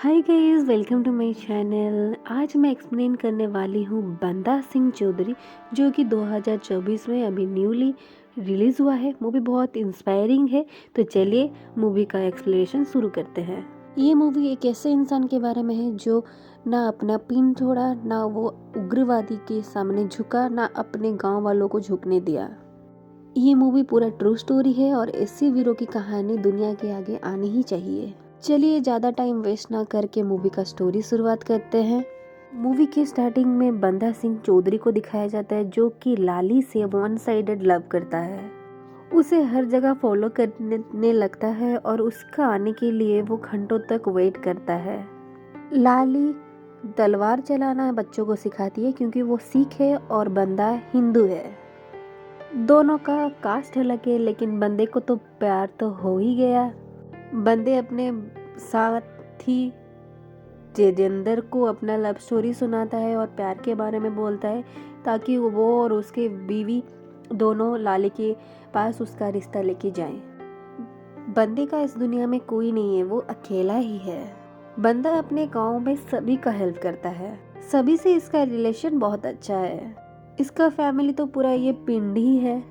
Hi guys, welcome to my channel. आज मैं explain करने वाली हूँ बंदा सिंह चौधरी, जो कि 2024 में अभी न्यूली रिलीज़ हुआ है। मूवी बहुत इंस्पायरिंग है। तो चलिए मूवी का एक्सप्लेनेशन शुरू करते हैं। ये मूवी एक ऐसे इंसान के बारे में है जो ना अपना पिन छोड़ा, ना वो उग्रवादी के सामने झुका, ना अपने गांव वालों को झुकने दिया। ये मूवी पूरा ट्रू स्टोरी है और ऐसे वीरों की कहानी दुनिया के आगे आनी ही चाहिए। चलिए ज़्यादा टाइम वेस्ट ना करके मूवी का स्टोरी शुरुआत करते हैं। मूवी के स्टार्टिंग में बंदा सिंह चौधरी को दिखाया जाता है, जो कि लाली से वन साइडेड लव करता है। उसे हर जगह फॉलो करने लगता है और उसका आने के लिए वो घंटों तक वेट करता है। लाली तलवार चलाना बच्चों को सिखाती है क्योंकि वो सिख है और बंदा हिंदू है। दोनों का कास्ट अलग है, लेकिन बंदे को तो प्यार तो हो ही गया। बंदे अपने साथी जेजेंद्र को अपना लव स्टोरी सुनाता है और प्यार के बारे में बोलता है, ताकि वो और उसके बीवी दोनों लाली के पास उसका रिश्ता लेके जाएं। बंदे का इस दुनिया में कोई नहीं है, वो अकेला ही है। बंदा अपने गांव में सभी का हेल्प करता है। सभी से इसका रिलेशन बहुत अच्छा है। इसका फैमिली तो पूरा ये पिंड ही है।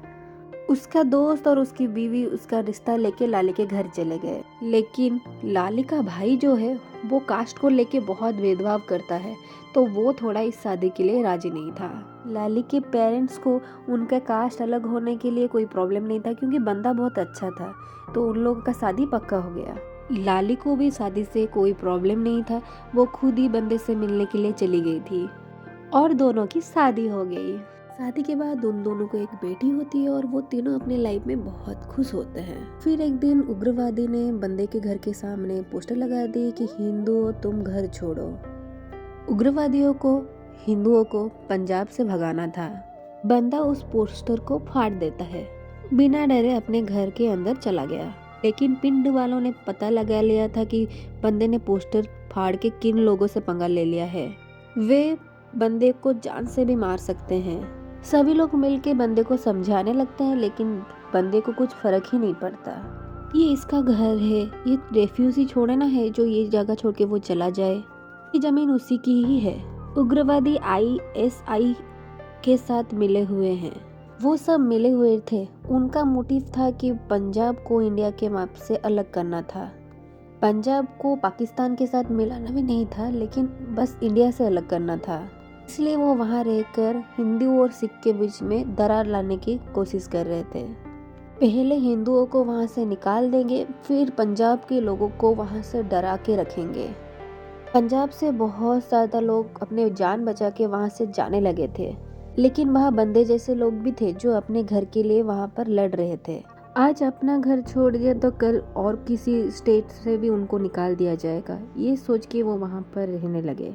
उसका दोस्त और उसकी बीवी उसका रिश्ता लेके लाली के घर चले गए, लेकिन लाली का भाई जो है वो कास्ट को लेके बहुत भेदभाव करता है, तो वो थोड़ा इस शादी के लिए राजी नहीं था। लाली के पेरेंट्स को उनका कास्ट अलग होने के लिए कोई प्रॉब्लम नहीं था, क्योंकि बंदा बहुत अच्छा था, तो उन लोगों का शादी पक्का हो गया। लाली को भी शादी से कोई प्रॉब्लम नहीं था। वो खुद ही बंदे से मिलने के लिए चली गई थी और दोनों की शादी हो गई। शादी के बाद उन दोनों को एक बेटी होती है और वो तीनों अपनी लाइफ में बहुत खुश होते हैं। फिर एक दिन उग्रवादी ने बंदे के घर के सामने पोस्टर लगा दी कि हिंदुओं तुम घर छोड़ो। उग्रवादियों को हिंदुओं को पंजाब से भगाना था। बंदा उस पोस्टर को फाड़ देता है, बिना डरे अपने घर के अंदर चला गया। लेकिन पिंड वालों ने पता लगा लिया था कि बंदे ने पोस्टर फाड़ के किन लोगों से पंगा ले लिया है। वे बंदे को जान से भी मार सकते हैं। सभी लोग मिलके बंदे को समझाने लगते हैं, लेकिन बंदे को कुछ फर्क ही नहीं पड़ता। ये इसका घर है, ये रेफ्यूजी छोड़े ना है जो ये जगह छोड़ के वो चला जाए। ये जमीन उसी की ही है। उग्रवादी ISI के साथ मिले हुए हैं। वो सब मिले हुए थे। उनका मोटिव था कि पंजाब को इंडिया के मैप से अलग करना था। पंजाब को पाकिस्तान के साथ मिलाना भी नहीं था, लेकिन बस इंडिया से अलग करना था। इसलिए वो वहाँ रहकर हिंदू और सिख के बीच में दरार लाने की कोशिश कर रहे थे। पहले हिंदुओं को वहाँ से निकाल देंगे, फिर पंजाब के लोगों को वहाँ से डरा के रखेंगे। पंजाब से बहुत ज़्यादा लोग अपने जान बचा के वहाँ से जाने लगे थे, लेकिन वहाँ बंदे जैसे लोग भी थे जो अपने घर के लिए वहाँ पर लड़ रहे थे। आज अपना घर छोड़ दिया तो कल और किसी स्टेट से भी उनको निकाल दिया जाएगा, ये सोच के वो वहाँ पर रहने लगे।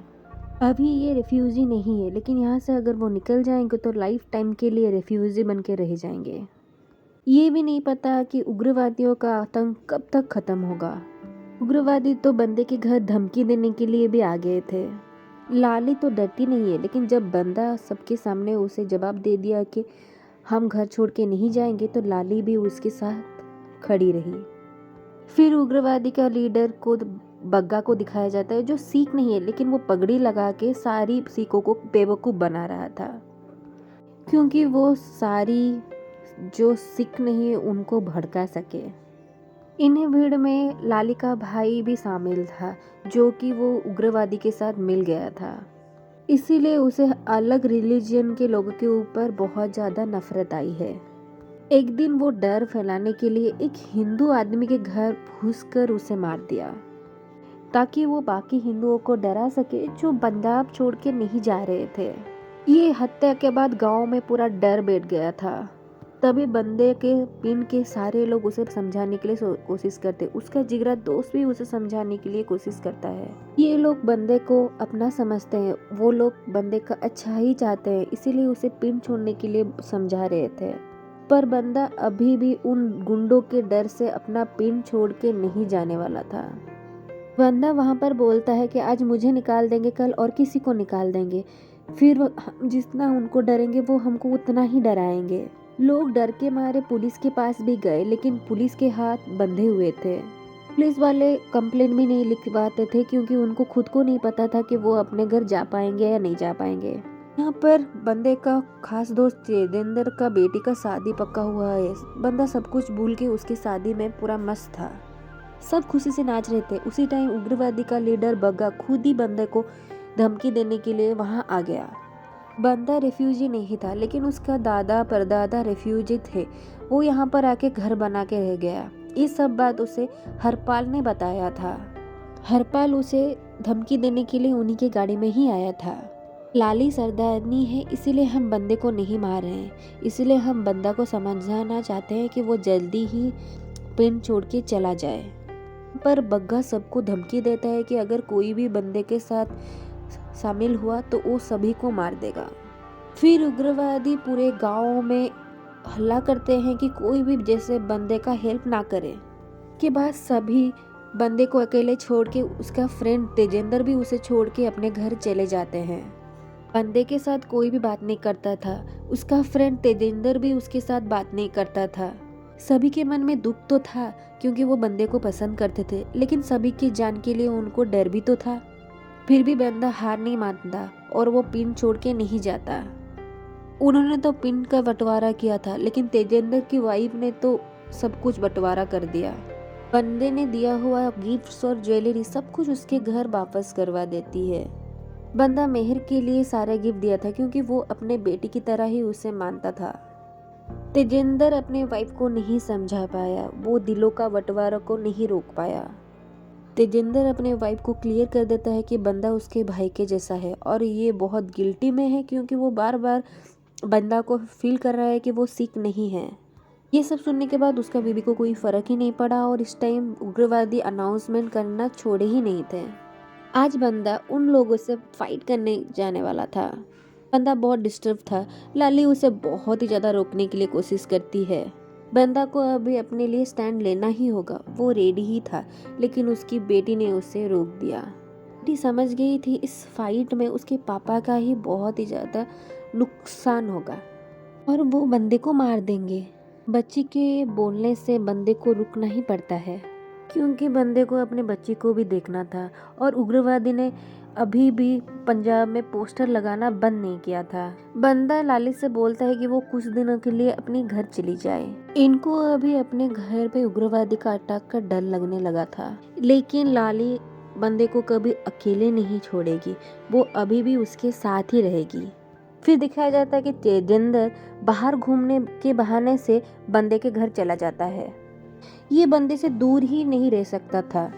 अभी ये रेफ्यूजी नहीं है, लेकिन यहाँ से अगर वो निकल जाएंगे तो लाइफ टाइम के लिए रेफ्यूजी बन के रह जाएंगे। ये भी नहीं पता कि उग्रवादियों का आतंक कब तक खत्म होगा। उग्रवादी तो बंदे के घर धमकी देने के लिए भी आ गए थे। लाली तो डरती नहीं है, लेकिन जब बंदा सबके सामने उसे जवाब दे दिया कि हम घर छोड़ के नहीं जाएंगे, तो लाली भी उसके साथ खड़ी रही। फिर उग्रवादी का लीडर को बग्गा को दिखाया जाता है, जो सिख नहीं है, लेकिन वो पगड़ी लगा के सारी सिखों को बेवकूफ़ बना रहा था, क्योंकि वो सारी जो सिख नहीं है उनको भड़का सके। इन्हीं भीड़ में लाली का भाई भी शामिल था, जो कि वो उग्रवादी के साथ मिल गया था। इसीलिए उसे अलग रिलीजन के लोगों के ऊपर बहुत ज़्यादा नफरत आई है। एक दिन वो डर फैलाने के लिए एक हिंदू आदमी के घर घुसकर उसे मार दिया, ताकि वो बाकी हिंदुओं को डरा सके जो पंजाब छोड़ के नहीं जा रहे थे। ये हत्या के बाद गांव में पूरा डर बैठ गया था। तभी बंदे के पिन के सारे लोग उसे समझाने के लिए कोशिश करते। उसका जिगरा दोस्त भी उसे समझाने के लिए कोशिश करता है। ये लोग बंदे को अपना समझते हैं, वो लोग बंदे का अच्छा ही चाहते हैं, इसीलिए उसे पिन छोड़ने के लिए समझा रहे थे। पर बंदा अभी भी उन गुंडों के डर से अपना पिन छोड़ के नहीं जाने वाला था। बंदा वहाँ पर बोलता है कि आज मुझे निकाल देंगे, कल और किसी को निकाल देंगे, फिर हम जितना उनको डरेंगे वो हमको उतना ही डराएंगे। लोग डर के मारे पुलिस के पास भी गए, लेकिन पुलिस के हाथ बंधे हुए थे। पुलिस वाले कंप्लेंट भी नहीं लिखवाते थे क्योंकि उनको खुद को नहीं पता था कि वो अपने घर जा पाएंगे या नहीं जा पाएंगे। यहाँ पर बंदे का खास दोस्त तेजेंद्र का बेटी का शादी पक्का हुआ है। बंदा सब कुछ भूल के उसकी शादी में पूरा मस्त था। सब खुशी से नाच रहे थे। उसी टाइम उग्रवादी का लीडर बग्गा खुद ही बंदे को धमकी देने के लिए वहां आ गया। बंदा रेफ्यूजी नहीं था, लेकिन उसका दादा परदादा रेफ्यूजी थे। वो यहाँ पर आके घर बना के रह गया। ये सब बात उसे हरपाल ने बताया था। हरपाल उसे धमकी देने के लिए उन्हीं की गाड़ी में ही आया था। लाली सरदारनी है, इसीलिए हम बंदे को नहीं मार रहे हैं। इसलिए हम बंदा को समझाना चाहते हैं कि वो जल्दी ही पिंड छोड़ के चला जाए। पर बग्गा सबको धमकी देता है कि अगर कोई भी बंदे के साथ शामिल हुआ तो वो सभी को मार देगा। फिर उग्रवादी पूरे गांव में हल्ला करते हैं कि कोई भी जैसे बंदे का हेल्प ना करे। के बाद सभी बंदे को अकेले छोड़ के उसका फ्रेंड तेजेंद्र भी उसे छोड़ के अपने घर चले जाते हैं। बंदे के साथ कोई भी बात नहीं करता था। उसका फ्रेंड तेजेंद्र भी उसके साथ बात नहीं करता था। सभी के मन में दुख तो था क्योंकि वो बंदे को पसंद करते थे, लेकिन सभी की जान के लिए उनको डर भी तो था। फिर भी बंदा हार नहीं मानता और वो पिंड छोड़ के नहीं जाता। उन्होंने तो पिंड का बंटवारा किया था, लेकिन तेजेंद्र की वाइफ ने तो सब कुछ बंटवारा कर दिया। बंदे ने दिया हुआ गिफ्ट्स और ज्वेलरी सब कुछ उसके घर वापस करवा देती है। बंदा मेहर के लिए सारा गिफ्ट दिया था क्योंकि वो अपने बेटी की तरह ही उसे मानता था। तेजेंद्र अपने वाइफ को नहीं समझा पाया, वो दिलों का बंटवारा को नहीं रोक पाया। तेजेंद्र अपने वाइफ को क्लियर कर देता है कि बंदा उसके भाई के जैसा है और ये बहुत गिल्टी में है क्योंकि वो बार बार बंदा को फील कर रहा है कि वो सिख नहीं है। ये सब सुनने के बाद उसका बीबी को कोई फर्क ही नहीं पड़ा और इस टाइम उग्रवादी अनाउंसमेंट करना छोड़े ही नहीं थे। आज बंदा उन लोगों से फाइट करने जाने वाला था। बंदा बहुत डिस्टर्ब था। लाली उसे बहुत ही ज्यादा रोकने के लिए कोशिश करती है। बंदा को अभी अपने लिए स्टैंड लेना ही होगा। वो रेडी ही था, लेकिन उसकी बेटी ने उसे रोक दिया। बेटी समझ गई थी इस फाइट में उसके पापा का ही बहुत ही ज्यादा नुकसान होगा और वो बंदे को मार देंगे। बच्ची के बोलने से बंदे को रुकना ही पड़ता है क्योंकि बंदे को अपने बच्ची को भी देखना था और उग्रवादी ने अभी भी पंजाब में पोस्टर लगाना बंद नहीं किया था। बंदा लाली से बोलता है कि वो कुछ दिनों के लिए अपने घर चली जाए। इनको अभी अपने घर पे उग्रवादी का अटैक का डर लगने लगा था, लेकिन लाली बंदे को कभी अकेले नहीं छोड़ेगी। वो अभी भी उसके साथ ही रहेगी। फिर दिखाया जाता है कि तेजेंद्र बाहर घूमने के बहाने से बंदे के घर चला जाता है। ये बंदे से दूर ही नहीं रह सकता था।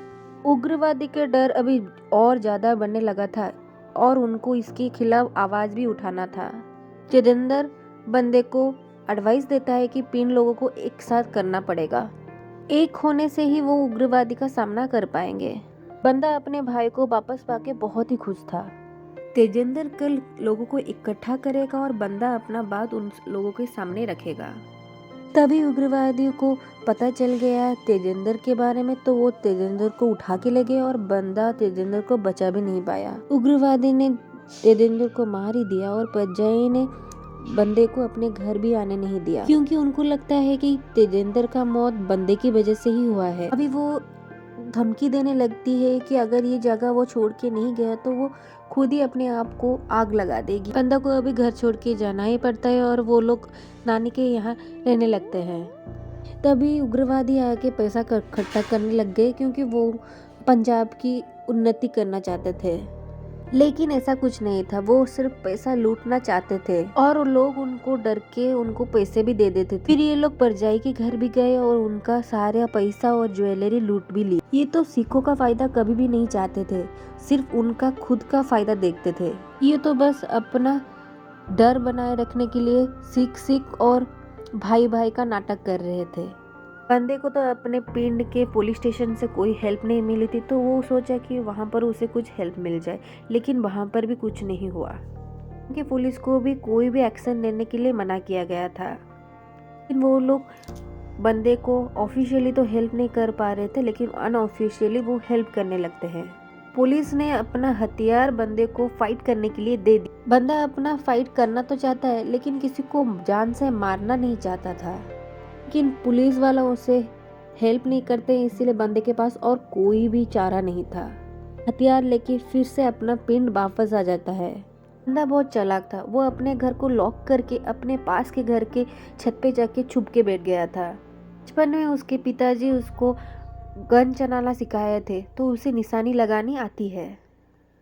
उग्रवादी के डर अभी और ज्यादा बढ़ने लगा था और उनको इसके खिलाफ आवाज भी उठाना था। तेजेंद्र बंदे को एडवाइस देता है कि पिन लोगों को एक साथ करना पड़ेगा। एक होने से ही वो उग्रवादी का सामना कर पाएंगे। बंदा अपने भाई को वापस पाके बहुत ही खुश था। तेजेंद्र कल लोगों को इकट्ठा करेगा और बंदा अपना बात उन लोगों के सामने रखेगा। तभी उग्रवादियों को पता चल गया तेजेंद्र के बारे में, तो वो तेजेंद्र को उठा के ले गए और बंदा तेजेंद्र को बचा भी नहीं पाया। उग्रवादी ने तेजेंद्र को मार ही दिया और परिजय ने बंदे को अपने घर भी आने नहीं दिया क्योंकि उनको लगता है कि तेजेंद्र का मौत बंदे की वजह से ही हुआ है। अभी वो धमकी देने लगती है कि अगर ये जगह वो छोड़ के नहीं गया तो वो खुद ही अपने आप को आग लगा देगी। बंदा को अभी घर छोड़ के जाना ही पड़ता है और वो लोग नानी के यहाँ रहने लगते हैं। तभी उग्रवादी आके पैसा इकट्ठा करने लग गए क्योंकि वो पंजाब की उन्नति करना चाहते थे, लेकिन ऐसा कुछ नहीं था। वो सिर्फ पैसा लूटना चाहते थे और लोग उनको डर के उनको पैसे भी दे देते थे। फिर ये लोग परजाई के घर भी गए और उनका सारा पैसा और ज्वेलरी लूट भी ली। ये तो सिखों का फायदा कभी भी नहीं चाहते थे, सिर्फ उनका खुद का फायदा देखते थे। ये तो बस अपना डर बनाए रखने के लिए सिख और भाई भाई का नाटक कर रहे थे। बंदे को तो अपने पिंड के पुलिस स्टेशन से कोई हेल्प नहीं मिली थी, तो वो सोचा कि वहाँ पर उसे कुछ हेल्प मिल जाए, लेकिन वहाँ पर भी कुछ नहीं हुआ क्योंकि पुलिस को भी कोई भी एक्शन लेने के लिए मना किया गया था। लेकिन वो लोग बंदे को ऑफिशियली तो हेल्प नहीं कर पा रहे थे, लेकिन अनऑफिशियली वो हेल्प करने लगते हैं। पुलिस ने अपना हथियार बंदे को फाइट करने के लिए दे दी। बंदा अपना फाइट करना तो चाहता है, लेकिन किसी को जान से मारना नहीं चाहता था। लेकिन पुलिस वाला उसे हेल्प नहीं करते, इसीलिए बंदे के पास और कोई भी चारा नहीं था। हथियार लेके फिर से अपना पिंड वापस आ जाता है। बंदा बहुत चालाक था, वो अपने घर को लॉक करके अपने पास के घर के छत पे जाके छुप के बैठ गया था। बचपन में उसके पिताजी उसको गन चलाना सिखाए थे, तो उसे निशानी लगानी आती है।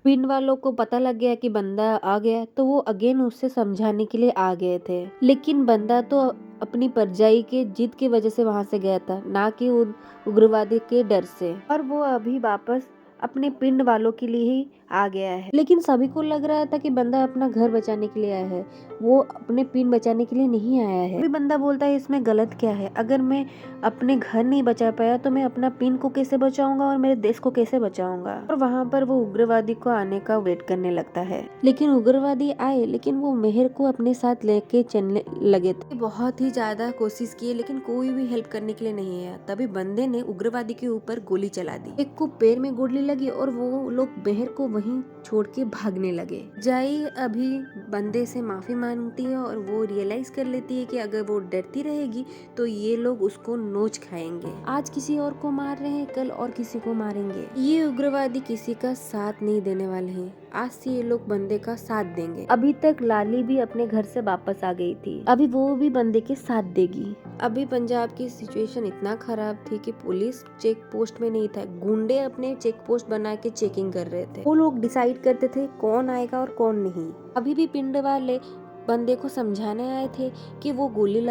पिंड वालों को पता लग गया कि बंदा आ गया, तो वो अगेन उससे समझाने के लिए आ गए थे, लेकिन बंदा तो अपनी परजाई के जिद की वजह से वहां से गया था, ना कि उग्रवादी के डर से। और वो अभी वापस अपने पिंड वालों के लिए ही आ गया है। लेकिन सभी को लग रहा था कि बंदा अपना घर बचाने के लिए आया है, वो अपने पिंड बचाने के लिए नहीं आया है। अभी बंदा बोलता है इसमें गलत क्या है, अगर मैं अपने घर नहीं बचा पाया तो मैं अपना पिंड को कैसे बचाऊंगा और मेरे देश को कैसे बचाऊंगा। और वहाँ पर वो उग्रवादी को आने का वेट करने लगता है, लेकिन उग्रवादी आए, लेकिन वो मेहर को अपने साथ लेके चलने लगे थे। बहुत ही ज्यादा कोशिश की, लेकिन कोई भी हेल्प करने के लिए नहीं आया। तभी बंदे ने उग्रवादी के ऊपर गोली चला दी। एक को पैर में गोली लगी और वो लोग मेहर को वहीं छोड़ के भागने लगे। जाई अभी बंदे से माफी मांगती है और वो रियलाइज कर लेती है कि अगर वो डरती रहेगी तो ये लोग उसको नोच खाएंगे। आज किसी और को मार रहे हैं, कल और किसी को मारेंगे। ये उग्रवादी किसी का साथ नहीं देने वाले हैं। आज से ये लोग बंदे का साथ देंगे। अभी तक लाली भी अपने घर से वापस आ गई थी, अभी वो भी बंदे के साथ देगी। अभी पंजाब की सिचुएशन इतना खराब थी कि पुलिस चेक पोस्ट में नहीं था, गुंडे अपने चेक पोस्ट बना के चेकिंग कर रहे थे। वो लोग डिसाइड करते थे कौन आएगा और कौन नहीं। अभी भी पिंड वाले बंदे को समझाने आए थे कि वो गोली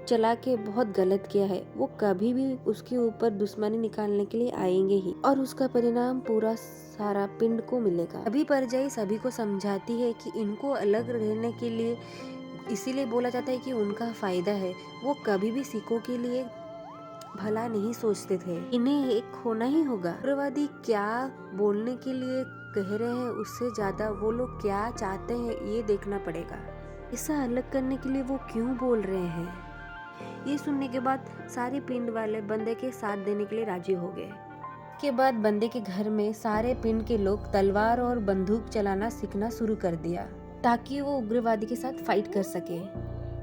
चला के बहुत गलत किया है, वो कभी भी उसके ऊपर दुश्मनी निकालने के लिए आएंगे ही, और उसका परिणाम पूरा सारा पिंड को मिलेगा। अभी परजाई सभी को समझाती है कि इनको अलग रहने के लिए इसीलिए बोला जाता है कि उनका फायदा है, वो कभी भी सिखों के लिए भला नहीं सोचते थे, इन्हें एक होना ही होगा। उग्रवादी क्या बोलने के लिए कह रहे हैं, उससे ज्यादा वो लोग क्या चाहते हैं ये देखना पड़ेगा। ऐसा अलग करने के लिए वो क्यों बोल रहे हैं। ये सुनने के बाद सारे पिंड वाले बंदे के साथ देने के लिए राजी हो गए। के बाद बंदे के घर में सारे पिंड के लोग तलवार और बंदूक चलाना सीखना शुरू कर दिया, ताकि वो उग्रवादी के साथ फाइट कर सके।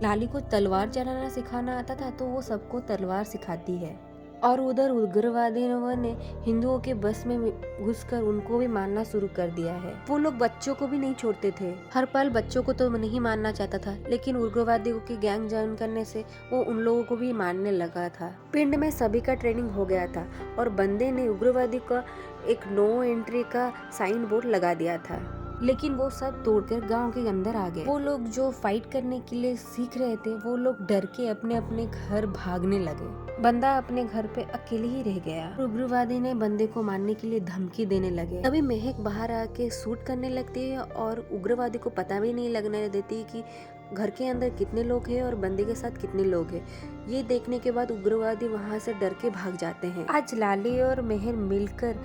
लाली को तलवार चलाना सिखाना आता था, तो वो सबको तलवार सिखाती है। और उधर उग्रवादियों ने हिंदुओं के बस में घुसकर उनको भी मारना शुरू कर दिया है। वो लोग बच्चों को भी नहीं छोड़ते थे। हर पल बच्चों को तो नहीं मारना चाहता था, लेकिन उग्रवादियों की गैंग ज्वाइन करने से वो उन लोगों को भी मारने लगा था। पिंड में सभी का ट्रेनिंग हो गया था और बंदे ने उग्रवादी का एक नो एंट्री का साइन बोर्ड लगा दिया था, लेकिन वो सब तोड़कर गांव के अंदर आ गए। वो लोग जो फाइट करने के लिए सीख रहे थे, वो लोग डर के अपने अपने घर भागने लगे। बंदा अपने घर पे अकेले ही रह गया। उग्रवादी ने बंदे को मारने के लिए धमकी देने लगे। तभी महक बाहर आके शूट करने लगती है और उग्रवादी को पता भी नहीं लगने देती कि घर के अंदर कितने लोग हैं और बंदे के साथ कितने लोग हैं। ये देखने के बाद उग्रवादी वहाँ से डर के भाग जाते हैं। आज लाली और मेहर मिलकर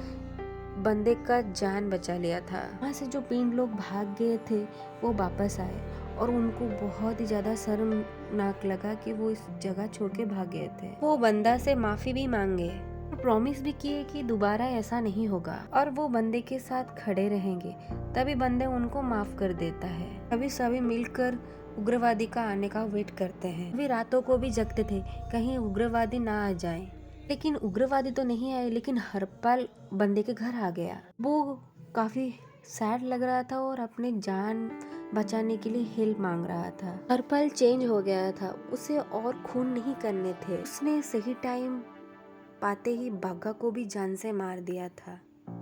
बंदे का जान बचा लिया था। वहाँ से जो पिंड लोग भाग गए थे वो वापस आए और उनको बहुत ही ज्यादा शर्मनाक लगा कि वो इस जगह छोड़ के भाग गए थे। वो बंदा से माफी भी मांगे और प्रॉमिस भी किए कि दोबारा ऐसा नहीं होगा और वो बंदे के साथ खड़े रहेंगे। तभी बंदे उनको माफ कर देता है। अभी सभी मिलकर उग्रवादी का आने का वेट करते हैं। अभी रातों को भी जगते थे कहीं उग्रवादी ना आ जाए, लेकिन उग्रवादी तो नहीं आए, लेकिन हरपाल बंदे के घर आ गया। वो काफी सैड लग रहा था और अपने जान बचाने के लिए हेल्प मांग रहा था। हरपाल चेंज हो गया था, उसे और खून नहीं करने थे। उसने सही टाइम पाते ही बग्गा को भी जान से मार दिया था।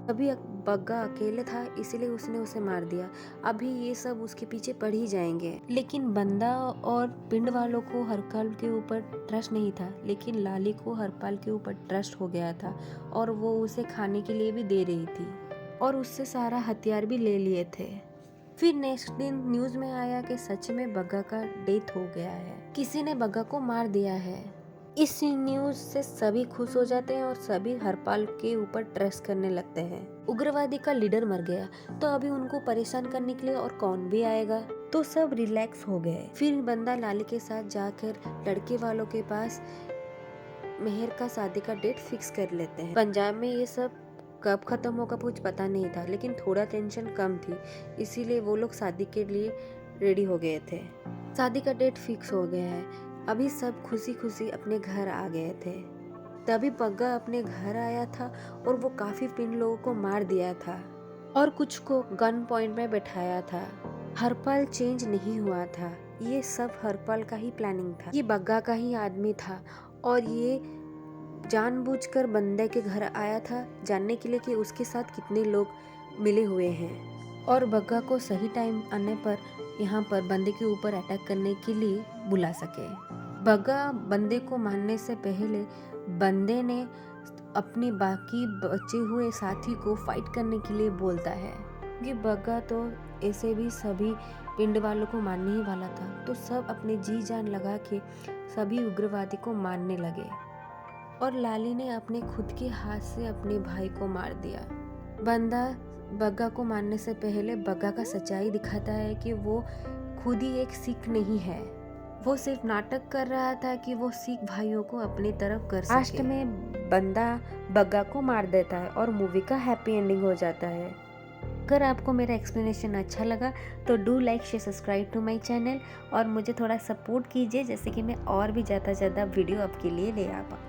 अभी बग्गा अकेले था, इसलिए उसने उसे मार दिया। अभी ये सब उसके पीछे पड़ ही जाएंगे। लेकिन बंदा और पिंड वालों को हरपाल के ऊपर ट्रस्ट नहीं था, लेकिन लाली को हरपाल के ऊपर ट्रस्ट हो गया था और वो उसे खाने के लिए भी दे रही थी और उससे सारा हथियार भी ले लिए थे। फिर नेक्स्ट दिन न्यूज में आया कि सच में बग्गा का डेथ हो गया है, किसी ने बग्गा को मार दिया है। इस न्यूज से सभी खुश हो जाते हैं और सभी हरपाल के ऊपर ट्रस्ट करने लगते हैं। उग्रवादी का लीडर मर गया, तो अभी उनको परेशान करने के लिए और कौन भी आएगा, तो सब रिलैक्स हो गए। फिर बंदा लाली के साथ जाकर लड़के वालों के पास मेहर का शादी का डेट फिक्स कर लेते हैं। पंजाब में ये सब कब खत्म होगा कुछ पता नहीं था, लेकिन थोड़ा टेंशन कम थी, इसीलिए वो लोग शादी के लिए रेडी हो गए थे। शादी का डेट फिक्स हो गया है। अभी सब खुशी खुशी अपने घर आ गए थे। तभी बग्गा अपने घर आया था और वो काफी पिन लोगों को मार दिया था और कुछ को गन पॉइंट में बैठाया था। हरपाल चेंज नहीं हुआ था। ये सब हरपाल का ही प्लानिंग था। ये बग्गा का ही आदमी था और ये जानबूझकर बंदे के घर आया था जानने के लिए कि उसके साथ कितने लोग मिले हुए हैं और बग्गा को सही टाइम आने पर यहाँ पर बंदे के ऊपर अटैक करने के लिए बुला सके। बग्गा बंदे को मारने से पहले बंदे ने अपने बाकी बचे हुए साथी को फाइट करने के लिए बोलता है कि बग्गा तो ऐसे भी सभी पिंड वालों को मारने ही वाला था, तो सब अपने जी जान लगा के सभी उग्रवादी को मारने लगे और लाली ने अपने खुद के हाथ से अपने भाई को मार दिया। बंदा बग्गा को मारने से पहले बग्गा का सच्चाई दिखाता है कि वो खुद ही एक सिख नहीं है, वो सिर्फ नाटक कर रहा था कि वो सिख भाइयों को अपनी तरफ कर सके। लास्ट में बंदा बग्गा को मार देता है और मूवी का हैप्पी एंडिंग हो जाता है। अगर आपको मेरा एक्सप्लेनेशन अच्छा लगा तो do like share subscribe to my channel और मुझे थोड़ा सपोर्ट कीजिए जैसे कि मैं और भी ज़्यादा वीडियो आपके लिए ले आ पाऊँ।